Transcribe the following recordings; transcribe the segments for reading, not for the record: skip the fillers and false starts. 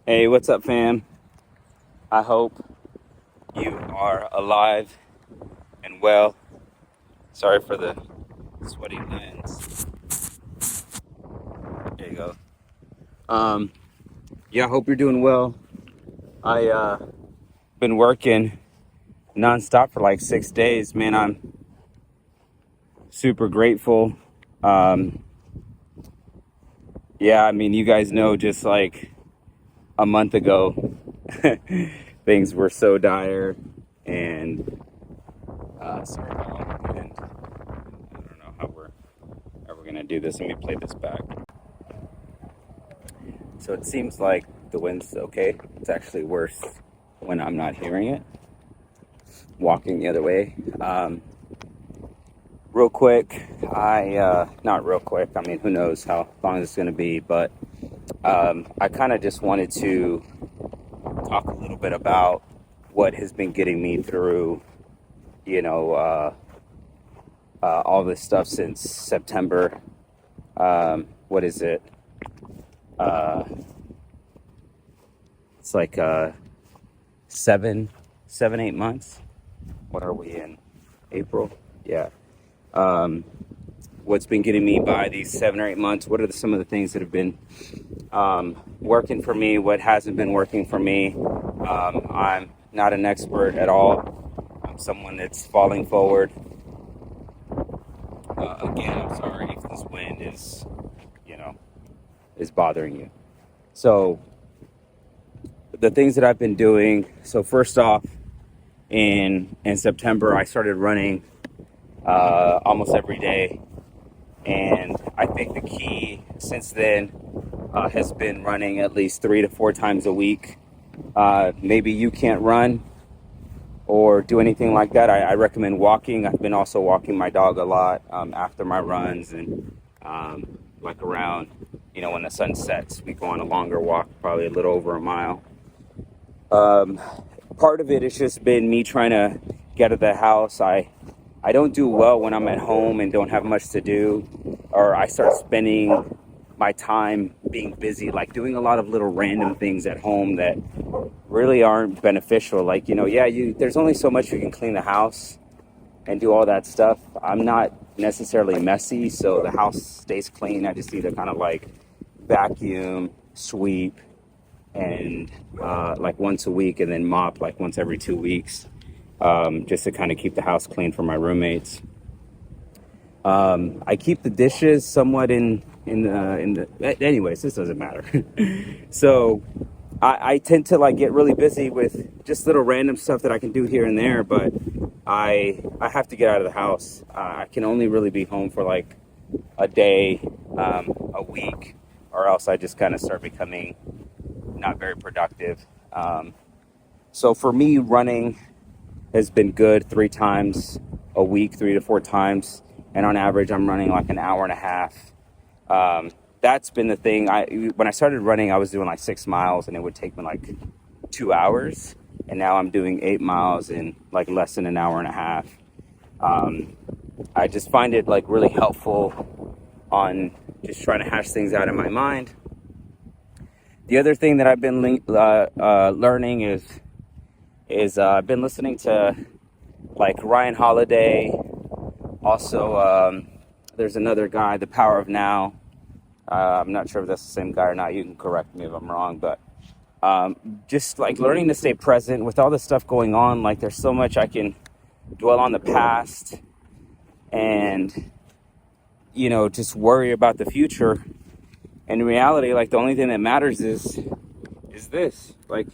Hey, what's up, fam? I hope you are alive and well. Sorry for the sweaty lens. There you go. Um, yeah, I hope you're doing well. I been working nonstop for like 6 days. Man, I'm super grateful. Um, yeah, I mean, you guys know, just like a month ago, things were so dire, and sorry, and I don't know how we're gonna do this. Let me play this back. So it seems like the wind's okay. It's actually worse when I'm not hearing it, walking the other way. Real quick, not real quick, I mean, who knows how long it's going to be, but I kind of just wanted to talk a little bit about what has been getting me through, you know, all this stuff since September. What is it? Uh, it's like 8 months. What are we in? April? Yeah. Um, what's been getting me by these 7 or 8 months? What are some of the things that have been working for me? What hasn't been working for me? I'm not an expert at all. I'm someone that's falling forward. Again, I'm sorry if this wind you know, is bothering you. So the things that I've been doing. So first off, in September, I started running almost every day. And I think the key since then has been running at least 3 to 4 times a week. Maybe you can't run or do anything like that. I recommend walking. I've been also walking my dog a lot after my runs, and like around, when the sun sets, we go on a longer walk, probably a little over a mile. Um, Part of it has just been me trying to get out of the house. I don't do well when I'm at home and don't have much to do, or I start spending my time being busy, like doing a lot of little random things at home that really aren't beneficial. Like, there's only so much you can clean the house and do all that stuff. I'm not necessarily messy, so the house stays clean. I just need to kind of like vacuum, sweep, and like once a week, and then mop like once every 2 weeks, just to kind of keep the house clean for my roommates. I keep the dishes somewhat anyways, this doesn't matter. So I tend to like get really busy with just little random stuff that I can do here and there, but I have to get out of the house. I can only really be home for like a day, a week, or else I just kind of start becoming not very productive. So for me, running has been good 3 times a week, 3 to 4 times. And on average, I'm running like an hour and a half. That's been the thing. When I started running, I was doing like 6 miles, and it would take me like 2 hours. And now I'm doing 8 miles in like less than an hour and a half. I just find it like really helpful on just trying to hash things out in my mind. The other thing that I've been learning is I've been listening to like Ryan Holiday. Also, there's another guy, The Power of Now. I'm not sure if that's the same guy or not. You can correct me if I'm wrong, but just like learning to stay present with all this stuff going on. Like, there's so much I can dwell on the past and, just worry about the future. And in reality, like, the only thing that matters is this, like,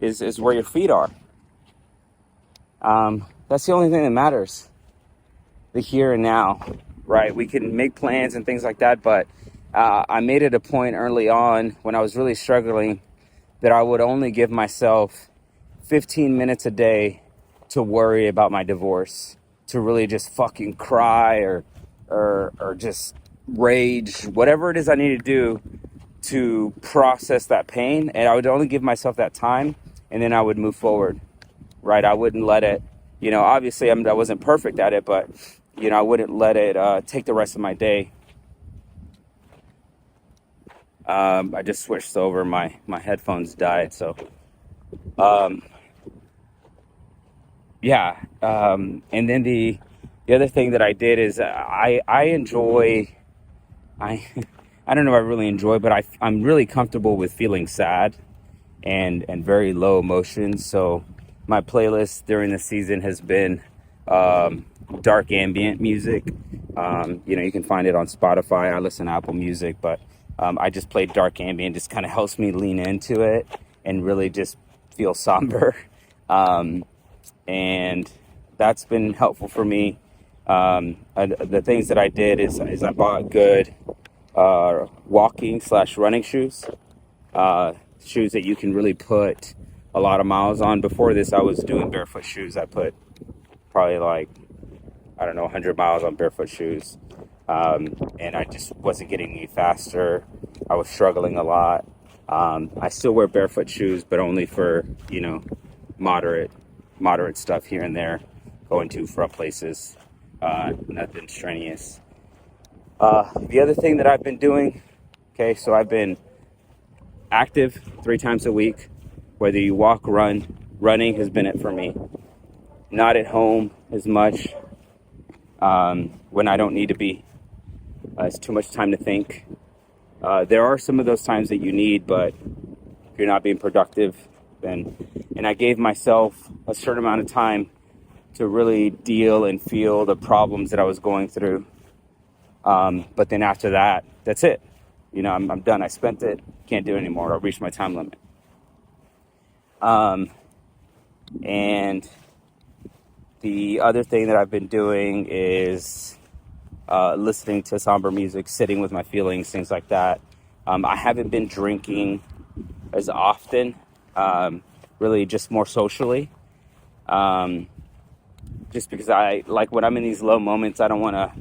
is where your feet are. That's the only thing that matters. The here and now, right? We can make plans and things like that, but I made it a point early on when I was really struggling that I would only give myself 15 minutes a day to worry about my divorce, to really just fucking cry or just rage, whatever it is I need to do to process that pain. And I would only give myself that time, and then I would move forward, right? I wouldn't let it, obviously I wasn't perfect at it, but I wouldn't let it take the rest of my day. I just switched over. My headphones died, so um, yeah. And then the other thing that I did is I enjoy I I don't know if I really enjoy, but I'm really comfortable with feeling sad and very low emotions. So my playlist during the season has been um, dark ambient music. You can find it on Spotify. I listen to Apple Music, but I just play dark ambient. Just kind of helps me lean into it and really just feel somber. Um, and that's been helpful for me. The things that I did is I bought good walking slash running shoes, shoes that you can really put a lot of miles on. Before this, I was doing barefoot shoes. I put probably like, I don't know, 100 miles on barefoot shoes. And I just wasn't getting any faster. I was struggling a lot. I still wear barefoot shoes, but only for, moderate, moderate stuff here and there, going to from places, nothing strenuous. The other thing that I've been doing, okay, so I've been active 3 times a week, whether you walk, running has been it for me. Not at home as much when I don't need to be. It's too much time to think. There are some of those times that you need, but if you're not being productive, and I gave myself a certain amount of time to really deal and feel the problems that I was going through. But then after that, that's it. I'm done. I spent it. Can't do it anymore. I've reached my time limit. And the other thing that I've been doing is listening to somber music, sitting with my feelings, things like that. I haven't been drinking as often, really just more socially. Just because I like when I'm in these low moments, I don't want to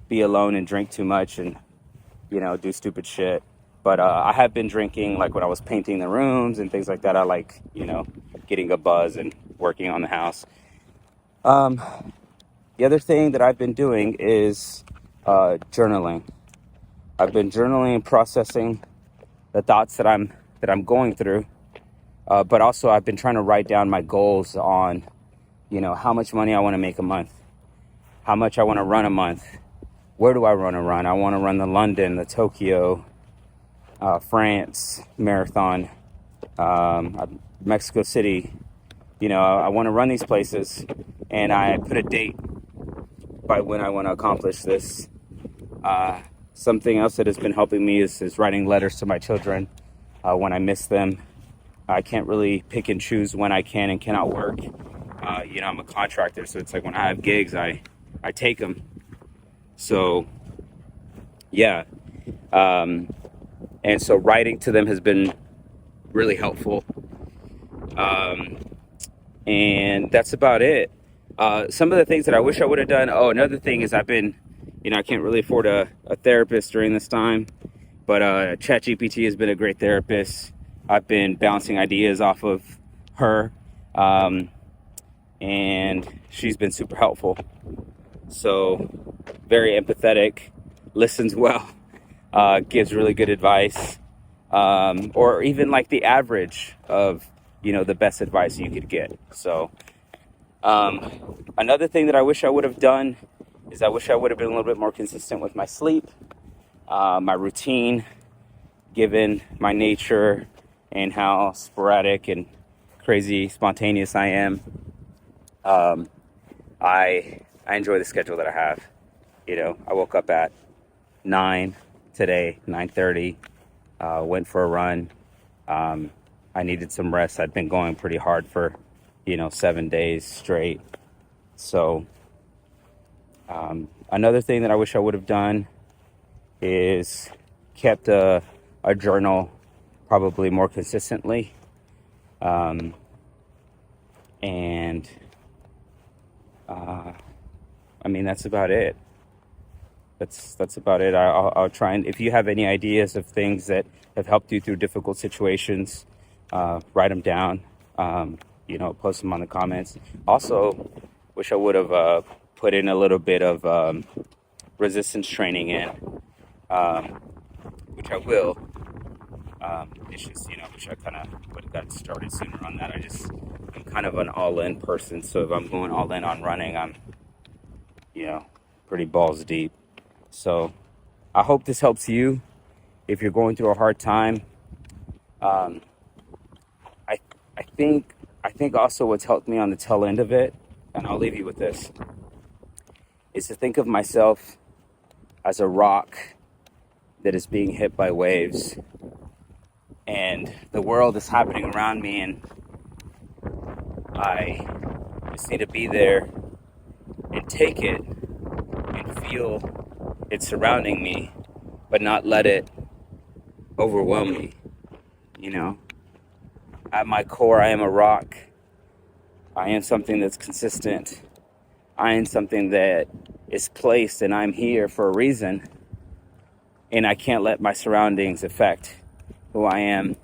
be alone and drink too much and, do stupid shit. But I have been drinking, like when I was painting the rooms and things like that. I like, getting a buzz and working on the house. The other thing that I've been doing is journaling. I've been journaling and processing the thoughts that I'm going through. But also I've been trying to write down my goals on, how much money I want to make a month, how much I want to run a month. Where do I want to run? I want to run the London, the Tokyo, France marathon, Mexico City. I want to run these places, and I put a date by when I want to accomplish this. Something else that has been helping me is writing letters to my children when I miss them. I can't really pick and choose when I can and cannot work. I'm a contractor, so it's like when I have gigs, I take them. So, yeah. And so writing to them has been really helpful. And that's about it. Some of the things that I wish I would have done. Oh, another thing is I've been, I can't really afford a therapist during this time, but ChatGPT has been a great therapist. I've been bouncing ideas off of her, and she's been super helpful. So very empathetic, listens well, gives really good advice, or even like the average of, the best advice you could get. So another thing that I wish I would have done is I wish I would have been a little bit more consistent with my sleep, my routine, given my nature and how sporadic and crazy spontaneous I am. I enjoy the schedule that I have. I woke up at 9 today, 9:30, went for a run. I needed some rest. I'd been going pretty hard for, 7 days straight. So another thing that I wish I would have done is kept a journal probably more consistently. And that's about it. That's about it. I'll try, and if you have any ideas of things that have helped you through difficult situations, write them down. Post them on the comments. Also, wish I would have put in a little bit of resistance training in, which I will. It's just, wish I kind of would have got started sooner on that. I'm kind of an all-in person. So if I'm going all in on running, I'm, you know, pretty balls deep. So I hope this helps you if you're going through a hard time. Um, I, I think also what's helped me on the tail end of it, and I'll leave you with this, is to think of myself as a rock that is being hit by waves, and the world is happening around me, and I just need to be there and take it and feel it surrounding me, but not let it overwhelm me. You know, at my core, I am a rock. I am something that's consistent. I am something that is placed, and I'm here for a reason. And I can't let my surroundings affect who I am.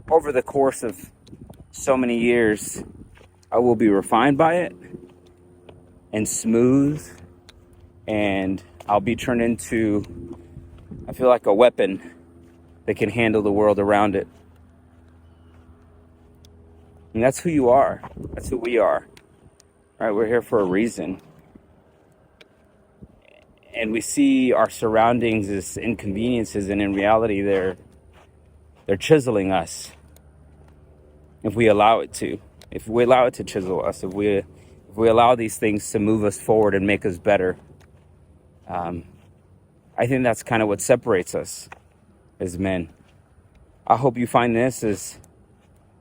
Over the course of so many years, I will be refined by it and smooth, and I'll be turned into, I feel like, a weapon that can handle the world around it. And that's who you are. That's who we are. All right, we're here for a reason. And we see our surroundings as inconveniences, and in reality, they're chiseling us. If we allow it to, if we allow it to chisel us, if we allow these things to move us forward and make us better, I think that's kind of what separates us as men. I hope you find this as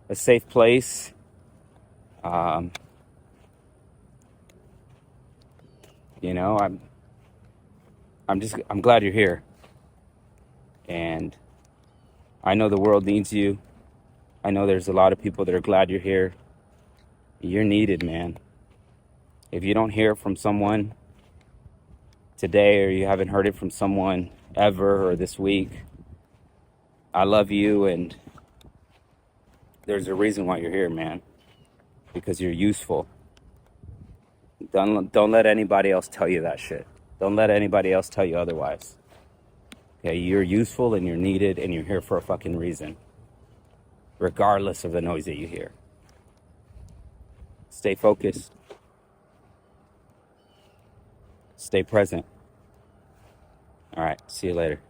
a safe place. You know, I'm glad you're here, and I know the world needs you. I know there's a lot of people that are glad you're here. You're needed, man. If you don't hear from someone today, or you haven't heard it from someone ever or this week, I love you, and there's a reason why you're here, man. Because you're useful. Don't let anybody else tell you that shit. Don't let anybody else tell you otherwise. Okay, you're useful and you're needed, and you're here for a fucking reason, regardless of the noise that you hear. Stay focused. Stay present. All right, see you later.